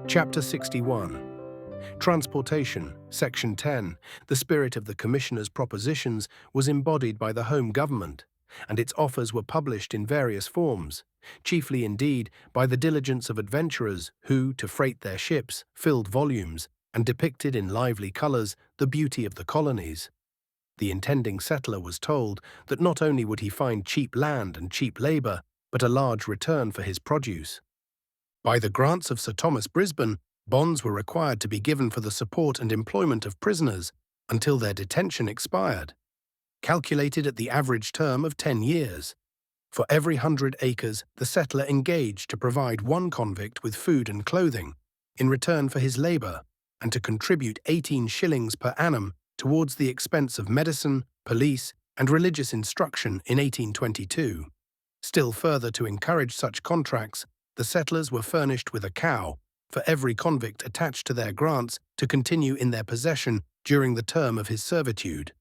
Chapter 61. Transportation, Section 10. The spirit of the Commissioner's propositions was embodied by the Home Government, and its offers were published in various forms, chiefly indeed by the diligence of adventurers who, to freight their ships, filled volumes, and depicted in lively colours the beauty of the colonies. The intending settler was told that not only would he find cheap land and cheap labour, but a large return for his produce. By the grants of Sir Thomas Brisbane, bonds were required to be given for the support and employment of prisoners until their detention expired, calculated at the average term of 10 years. For every 100 acres, the settler engaged to provide one convict with food and clothing in return for his labour, and to contribute 18 shillings per annum towards the expense of medicine, police, and religious instruction in 1822. Still further to encourage such contracts, the settlers were furnished with a cow for every convict attached to their grants to continue in their possession during the term of his servitude.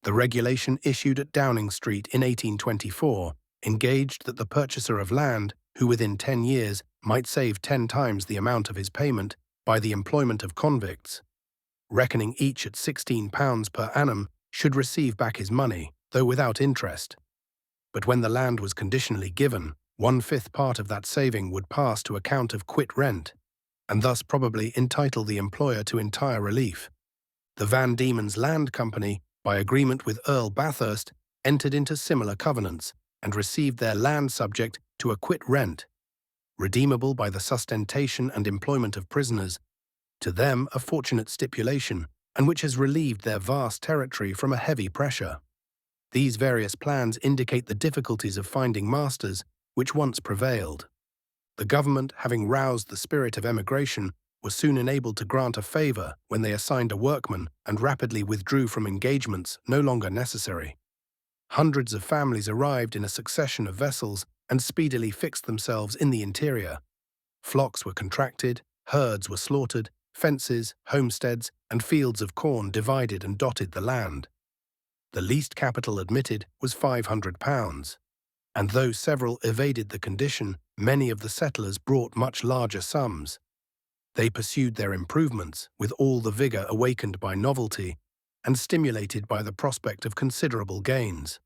The regulation issued at Downing Street in 1824 engaged that the purchaser of land, who within 10 years might save 10 times the amount of his payment by the employment of convicts, reckoning each at £16 per annum, should receive back his money, though without interest. But when the land was conditionally given, 1/5 part of that saving would pass to account of quit rent, and thus probably entitle the employer to entire relief. The Van Diemen's Land Company, by agreement with Earl Bathurst, entered into similar covenants, and received their land subject to a quit rent, redeemable by the sustentation and employment of prisoners, to them a fortunate stipulation, and which has relieved their vast territory from a heavy pressure. These various plans indicate the difficulties of finding masters which once prevailed. The government, having roused the spirit of emigration, was soon enabled to grant a favour when they assigned a workman and rapidly withdrew from engagements no longer necessary. Hundreds of families arrived in a succession of vessels and speedily fixed themselves in the interior. Flocks were contracted, herds were slaughtered, fences, homesteads, and fields of corn divided and dotted the land. The least capital admitted was £500. And though several evaded the condition, many of the settlers brought much larger sums. They pursued their improvements with all the vigour awakened by novelty and stimulated by the prospect of considerable gains.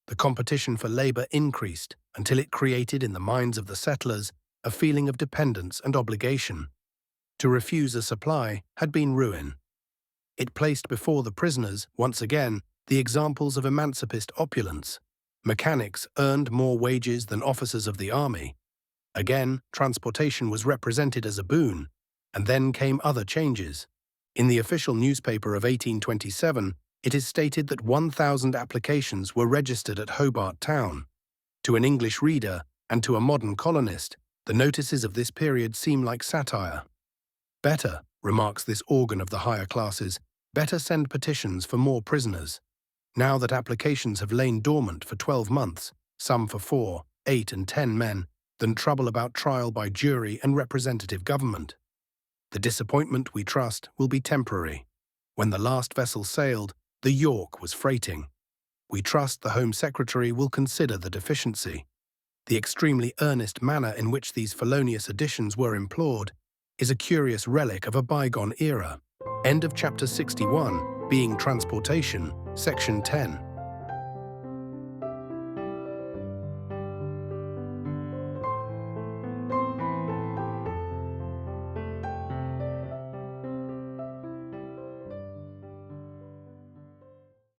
The competition for labour increased until it created in the minds of the settlers a feeling of dependence and obligation. To refuse a supply had been ruin. It placed before the prisoners, once again, the examples of emancipist opulence. Mechanics earned more wages than officers of the army. Again, transportation was represented as a boon, and then came other changes. In the official newspaper of 1827, it is stated that 1,000 applications were registered at Hobart Town. To an English reader and to a modern colonist, the notices of this period seem like satire. Better, remarks this organ of the higher classes, better send petitions for more prisoners. Now that applications have lain dormant for 12 months, some for 4, 8, and 10 men, than trouble about trial by jury and representative government. The disappointment, we trust, will be temporary. When the last vessel sailed, the York was freighting. We trust the Home Secretary will consider the deficiency. The extremely earnest manner in which these felonious additions were implored is a curious relic of a bygone era. End of Chapter 61, being Transportation, Section 10.